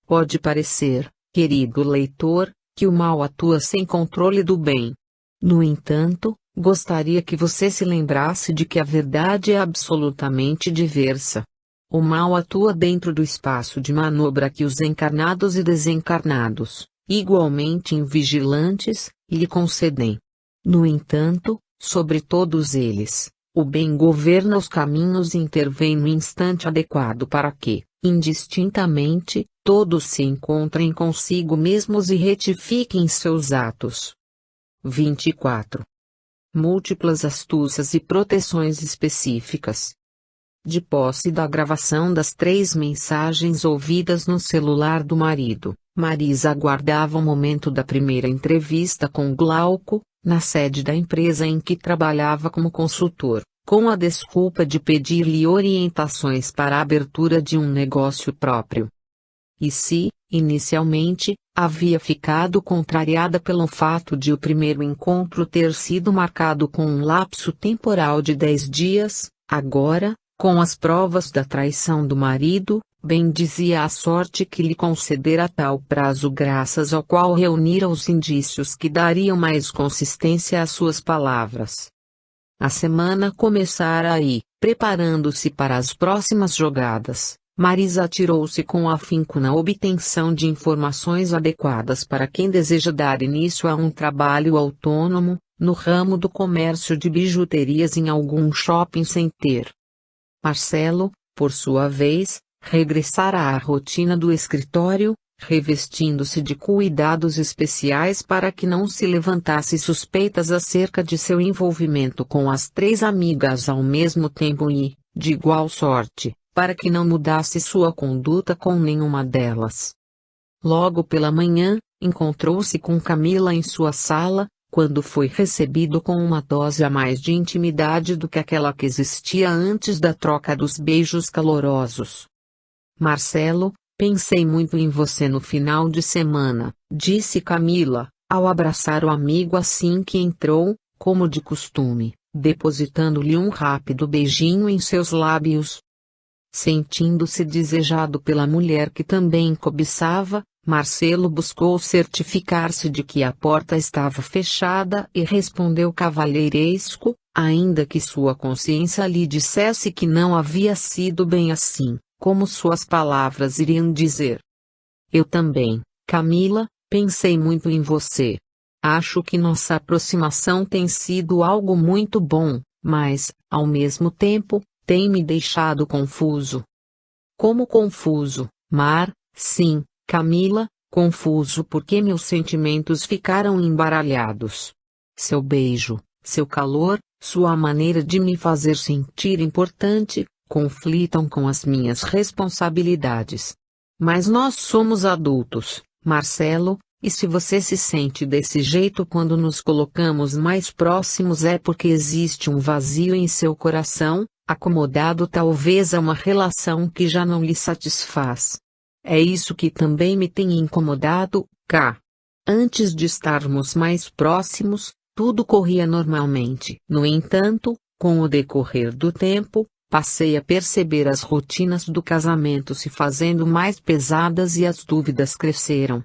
Pode parecer, querido leitor, que o mal atua sem controle do bem. No entanto, gostaria que você se lembrasse de que a verdade é absolutamente diversa. O mal atua dentro do espaço de manobra que os encarnados e desencarnados, igualmente invigilantes, lhe concedem. No entanto, sobre todos eles, o bem governa os caminhos e intervém no instante adequado para que, indistintamente, todos se encontrem consigo mesmos e retifiquem seus atos. 24. Múltiplas astúcias e proteções específicas. De posse da gravação das 3 mensagens ouvidas no celular do marido, Marisa aguardava o momento da primeira entrevista com Glauco, na sede da empresa em que trabalhava como consultor, com a desculpa de pedir-lhe orientações para a abertura de um negócio próprio. E se, inicialmente, havia ficado contrariada pelo fato de o primeiro encontro ter sido marcado com um lapso temporal de 10 dias, agora, com as provas da traição do marido, bendizia a sorte que lhe concedera tal prazo graças ao qual reunira os indícios que dariam mais consistência às suas palavras. A semana começara aí, preparando-se para as próximas jogadas. Marisa atirou-se com afinco na obtenção de informações adequadas para quem deseja dar início a um trabalho autônomo, no ramo do comércio de bijuterias em algum shopping center. Marcelo, por sua vez, regressara à rotina do escritório, revestindo-se de cuidados especiais para que não se levantasse suspeitas acerca de seu envolvimento com as 3 amigas ao mesmo tempo e, de igual sorte, para que não mudasse sua conduta com nenhuma delas. Logo pela manhã, encontrou-se com Camila em sua sala, quando foi recebido com uma dose a mais de intimidade do que aquela que existia antes da troca dos beijos calorosos. Marcelo, pensei muito em você no final de semana, disse Camila, ao abraçar o amigo assim que entrou, como de costume, depositando-lhe um rápido beijinho em seus lábios. Sentindo-se desejado pela mulher que também cobiçava, Marcelo buscou certificar-se de que a porta estava fechada e respondeu cavalheiresco, ainda que sua consciência lhe dissesse que não havia sido bem assim, como suas palavras iriam dizer. Eu também, Camila, pensei muito em você. Acho que nossa aproximação tem sido algo muito bom, mas, ao mesmo tempo, tem me deixado confuso. Como confuso, Mar? Sim, Camila, confuso porque meus sentimentos ficaram embaralhados. Seu beijo, seu calor, sua maneira de me fazer sentir importante, conflitam com as minhas responsabilidades. Mas nós somos adultos, Marcelo, e se você se sente desse jeito quando nos colocamos mais próximos é porque existe um vazio em seu coração, acomodado talvez a uma relação que já não lhe satisfaz. É isso que também me tem incomodado, K. Antes de estarmos mais próximos, tudo corria normalmente. No entanto, com o decorrer do tempo, passei a perceber as rotinas do casamento se fazendo mais pesadas e as dúvidas cresceram.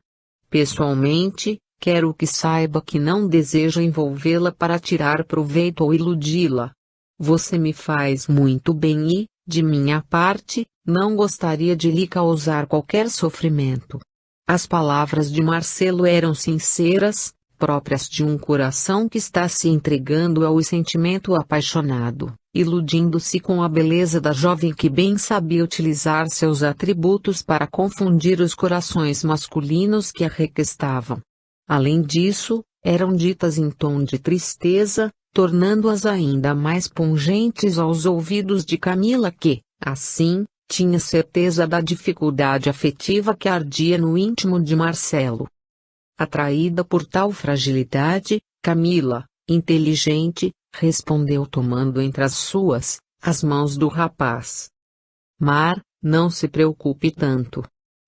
Pessoalmente, quero que saiba que não desejo envolvê-la para tirar proveito ou iludi-la. Você me faz muito bem e, de minha parte, não gostaria de lhe causar qualquer sofrimento. As palavras de Marcelo eram sinceras, próprias de um coração que está se entregando ao sentimento apaixonado, iludindo-se com a beleza da jovem que bem sabia utilizar seus atributos para confundir os corações masculinos que a requestavam. Além disso, eram ditas em tom de tristeza, tornando-as ainda mais pungentes aos ouvidos de Camila que, assim, tinha certeza da dificuldade afetiva que ardia no íntimo de Marcelo. Atraída por tal fragilidade, Camila, inteligente, respondeu tomando entre as suas, as mãos do rapaz. Mar, não se preocupe tanto.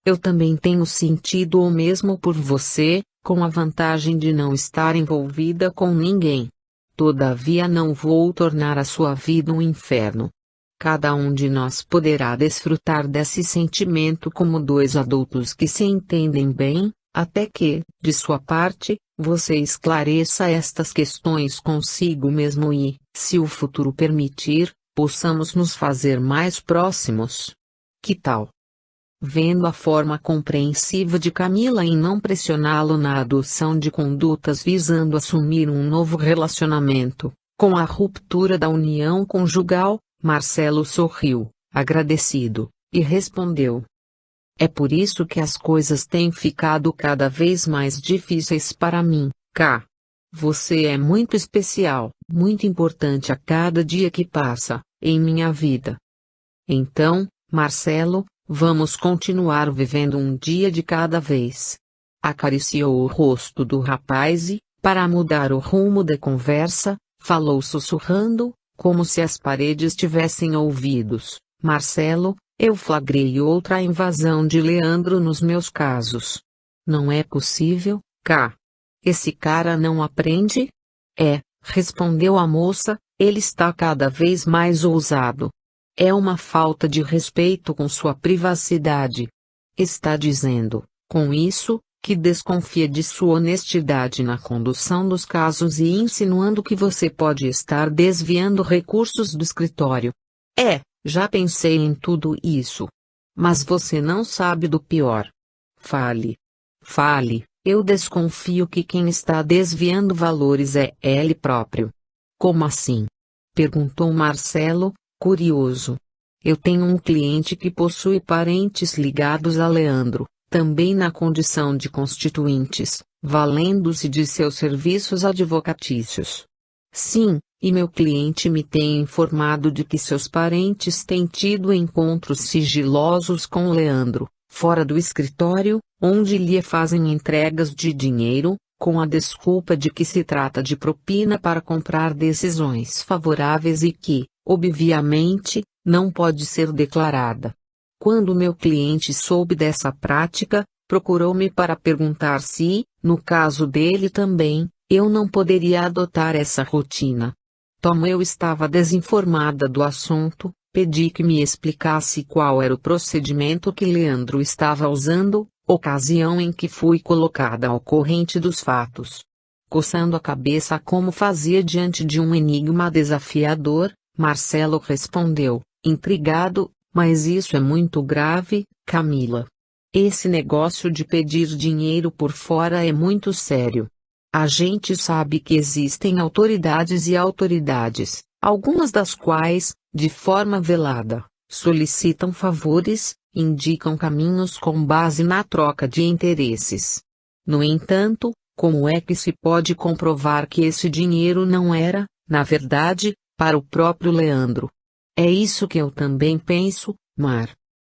Eu também tenho sentido o mesmo por você, com a vantagem de não estar envolvida com ninguém. Todavia não vou tornar a sua vida um inferno. Cada um de nós poderá desfrutar desse sentimento como 2 adultos que se entendem bem, até que, de sua parte, você esclareça estas questões consigo mesmo e, se o futuro permitir, possamos nos fazer mais próximos. Que tal? Vendo a forma compreensiva de Camila em não pressioná-lo na adoção de condutas visando assumir um novo relacionamento, com a ruptura da união conjugal, Marcelo sorriu, agradecido, e respondeu: "É por isso que as coisas têm ficado cada vez mais difíceis para mim, K. Você é muito especial, muito importante a cada dia que passa, em minha vida. Então, Marcelo, vamos continuar vivendo um dia de cada vez." Acariciou o rosto do rapaz e, para mudar o rumo da conversa, falou sussurrando, como se as paredes tivessem ouvidos: "Marcelo, eu flagrei outra invasão de Leandro nos meus casos. Não é possível, K. Esse cara não aprende?" "É", respondeu a moça, "ele está cada vez mais ousado. É uma falta de respeito com sua privacidade. Está dizendo, com isso, que desconfia de sua honestidade na condução dos casos e insinuando que você pode estar desviando recursos do escritório. É, já pensei em tudo isso. Mas você não sabe do pior. Fale. Fale, eu desconfio que quem está desviando valores é ele próprio." "Como assim?" perguntou Marcelo, curioso. "Eu tenho um cliente que possui parentes ligados a Leandro, também na condição de constituintes, valendo-se de seus serviços advocatícios. Sim, e meu cliente me tem informado de que seus parentes têm tido encontros sigilosos com Leandro, fora do escritório, onde lhe fazem entregas de dinheiro, com a desculpa de que se trata de propina para comprar decisões favoráveis e que, obviamente, não pode ser declarada. Quando meu cliente soube dessa prática, procurou-me para perguntar se, no caso dele também, eu não poderia adotar essa rotina. Como eu estava desinformada do assunto, pedi que me explicasse qual era o procedimento que Leandro estava usando, ocasião em que fui colocada ao corrente dos fatos. Coçando a cabeça como fazia diante de um enigma desafiador, Marcelo respondeu, intrigado: "Mas isso é muito grave, Camila. Esse negócio de pedir dinheiro por fora é muito sério. A gente sabe que existem autoridades e autoridades, algumas das quais, de forma velada, solicitam favores, indicam caminhos com base na troca de interesses. No entanto, como é que se pode comprovar que esse dinheiro não era, na verdade, para o próprio Leandro? É isso que eu também penso, Mar.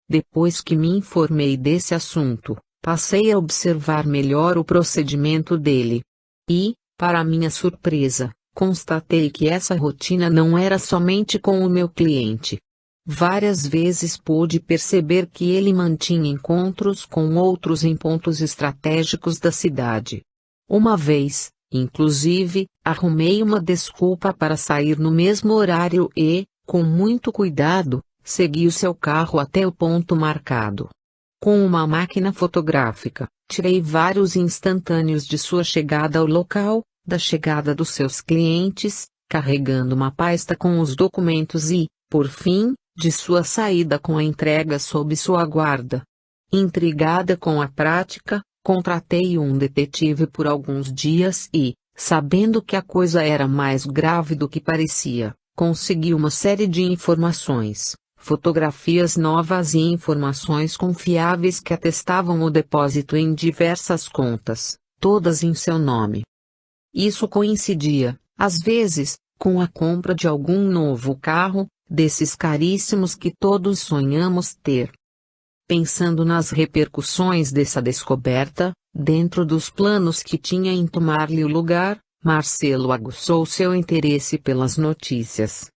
Depois que me informei desse assunto, passei a observar melhor o procedimento dele. E, para minha surpresa, constatei que essa rotina não era somente com o meu cliente. Várias vezes pude perceber que ele mantinha encontros com outros em pontos estratégicos da cidade. Uma vez, inclusive, arrumei uma desculpa para sair no mesmo horário e, com muito cuidado, segui o seu carro até o ponto marcado. Com uma máquina fotográfica, tirei vários instantâneos de sua chegada ao local, da chegada dos seus clientes, carregando uma pasta com os documentos e, por fim, de sua saída com a entrega sob sua guarda. Intrigada com a prática, contratei um detetive por alguns dias e, sabendo que a coisa era mais grave do que parecia, consegui uma série de informações, fotografias novas e informações confiáveis que atestavam o depósito em diversas contas, todas em seu nome. Isso coincidia, às vezes, com a compra de algum novo carro, desses caríssimos que todos sonhamos ter. Pensando nas repercussões dessa descoberta, dentro dos planos que tinha em tomar-lhe o lugar, Marcelo aguçou seu interesse pelas notícias.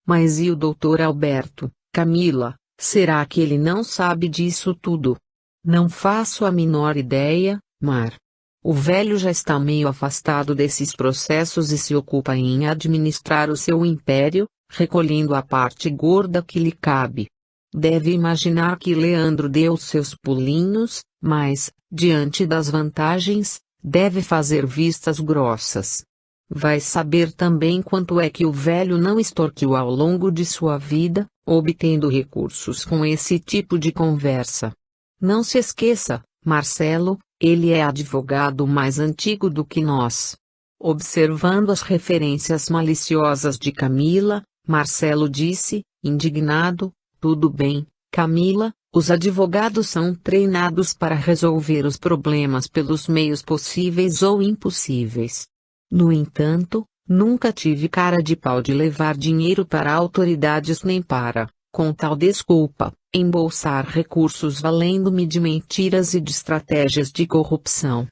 Mas e o Dr. Alberto, Camila, será que ele não sabe disso tudo? Não faço a menor ideia, Mar. O velho já está meio afastado desses processos e se ocupa em administrar o seu império, recolhendo a parte gorda que lhe cabe. Deve imaginar que Leandro deu seus pulinhos, mas, diante das vantagens, deve fazer vistas grossas. Vai saber também quanto é que o velho não extorquiu ao longo de sua vida, obtendo recursos com esse tipo de conversa. Não se esqueça, Marcelo, ele é advogado mais antigo do que nós. Observando as referências maliciosas de Camila, Marcelo disse, indignado: tudo bem, Camila, os advogados são treinados para resolver os problemas pelos meios possíveis ou impossíveis. No entanto, nunca tive cara de pau de levar dinheiro para autoridades nem para, com tal desculpa, embolsar recursos valendo-me de mentiras e de estratégias de corrupção.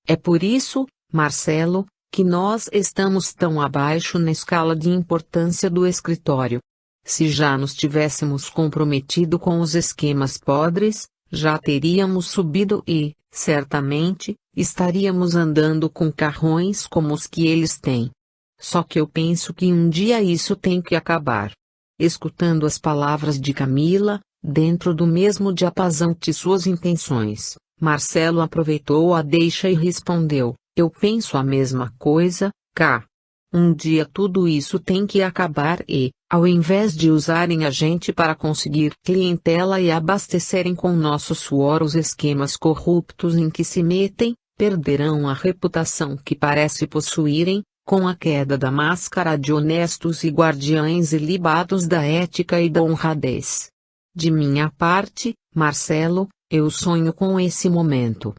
É por isso, Marcelo, que nós estamos tão abaixo na escala de importância do escritório. Se já nos tivéssemos comprometido com os esquemas podres, já teríamos subido e, certamente, estaríamos andando com carrões como os que eles têm. Só que eu penso que um dia isso tem que acabar. Escutando as palavras de Camila, dentro do mesmo diapasão de suas intenções, Marcelo aproveitou a deixa e respondeu: eu penso a mesma coisa, K. Um dia tudo isso tem que acabar e, ao invés de usarem a gente para conseguir clientela e abastecerem com nosso suor os esquemas corruptos em que se metem, perderão a reputação que parece possuírem, com a queda da máscara de honestos e guardiães ilibados da ética e da honradez. De minha parte, Marcelo, eu sonho com esse momento.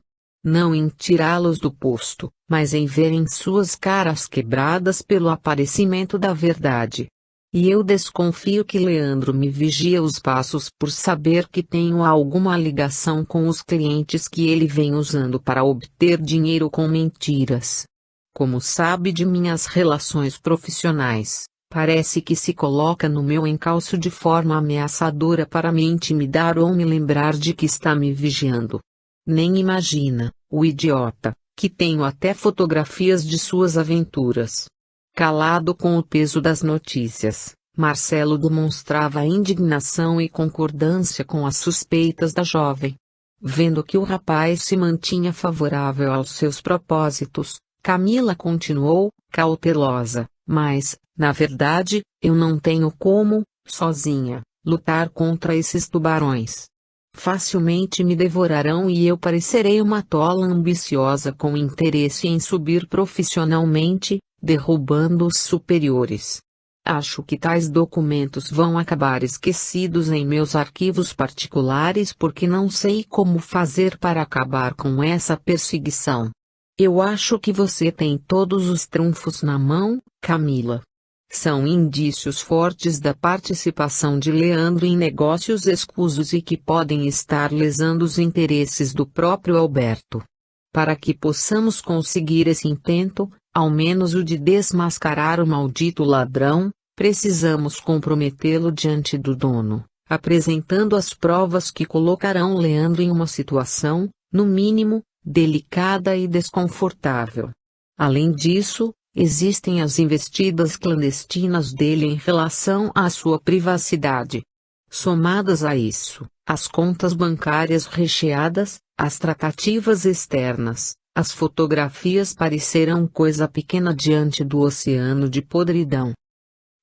Não em tirá-los do posto, mas em verem suas caras quebradas pelo aparecimento da verdade. E eu desconfio que Leandro me vigia os passos por saber que tenho alguma ligação com os clientes que ele vem usando para obter dinheiro com mentiras. Como sabe de minhas relações profissionais, parece que se coloca no meu encalço de forma ameaçadora para me intimidar ou me lembrar de que está me vigiando. Nem imagina, o idiota, que tenho até fotografias de suas aventuras. Calado com o peso das notícias, Marcelo demonstrava indignação e concordância com as suspeitas da jovem. Vendo que o rapaz se mantinha favorável aos seus propósitos, Camila continuou, cautelosa: mas, na verdade, eu não tenho como, sozinha, lutar contra esses tubarões. Facilmente me devorarão e eu parecerei uma tola ambiciosa com interesse em subir profissionalmente, derrubando os superiores. Acho que tais documentos vão acabar esquecidos em meus arquivos particulares porque não sei como fazer para acabar com essa perseguição. Eu acho que você tem todos os trunfos na mão, Camila. São indícios fortes da participação de Leandro em negócios escusos e que podem estar lesando os interesses do próprio Alberto. Para que possamos conseguir esse intento, ao menos o de desmascarar o maldito ladrão, precisamos comprometê-lo diante do dono, apresentando as provas que colocarão Leandro em uma situação, no mínimo, delicada e desconfortável. Além disso, existem as investidas clandestinas dele em relação à sua privacidade. Somadas a isso, as contas bancárias recheadas, as tratativas externas, as fotografias parecerão coisa pequena diante do oceano de podridão.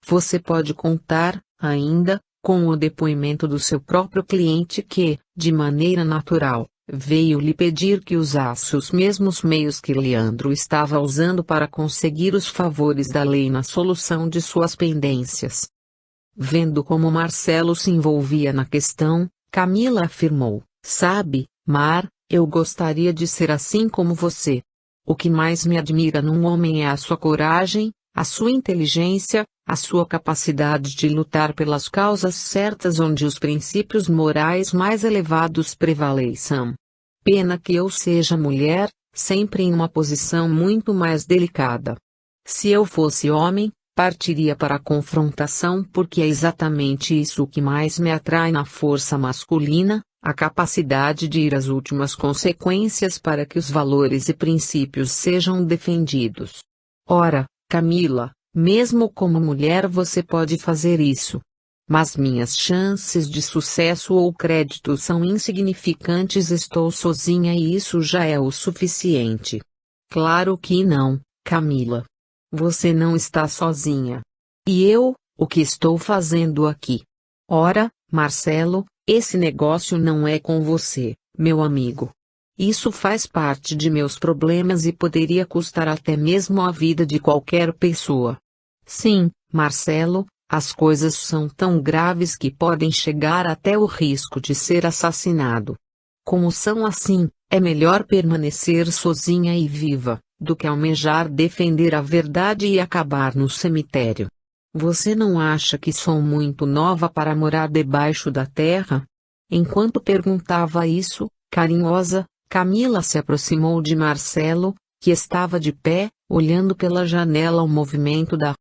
Você pode contar, ainda, com o depoimento do seu próprio cliente que, de maneira natural, veio lhe pedir que usasse os mesmos meios que Leandro estava usando para conseguir os favores da lei na solução de suas pendências. Vendo como Marcelo se envolvia na questão, Camila afirmou: sabe, Mar, eu gostaria de ser assim como você. O que mais me admira num homem é a sua coragem, a sua inteligência, a sua capacidade de lutar pelas causas certas onde os princípios morais mais elevados prevaleçam. Pena que eu seja mulher, sempre em uma posição muito mais delicada. Se eu fosse homem, partiria para a confrontação porque é exatamente isso que mais me atrai na força masculina, a capacidade de ir às últimas consequências para que os valores e princípios sejam defendidos. Ora, Camila, mesmo como mulher você pode fazer isso. Mas minhas chances de sucesso ou crédito são insignificantes. Estou sozinha e isso já é o suficiente. Claro que não, Camila. Você não está sozinha. E eu, o que estou fazendo aqui? Ora, Marcelo, esse negócio não é com você, meu amigo. Isso faz parte de meus problemas e poderia custar até mesmo a vida de qualquer pessoa. Sim, Marcelo, as coisas são tão graves que podem chegar até o risco de ser assassinado. Como são assim, é melhor permanecer sozinha e viva, do que almejar defender a verdade e acabar no cemitério. Você não acha que sou muito nova para morar debaixo da terra? Enquanto perguntava isso, carinhosa, Camila se aproximou de Marcelo, que estava de pé, olhando pela janela o movimento da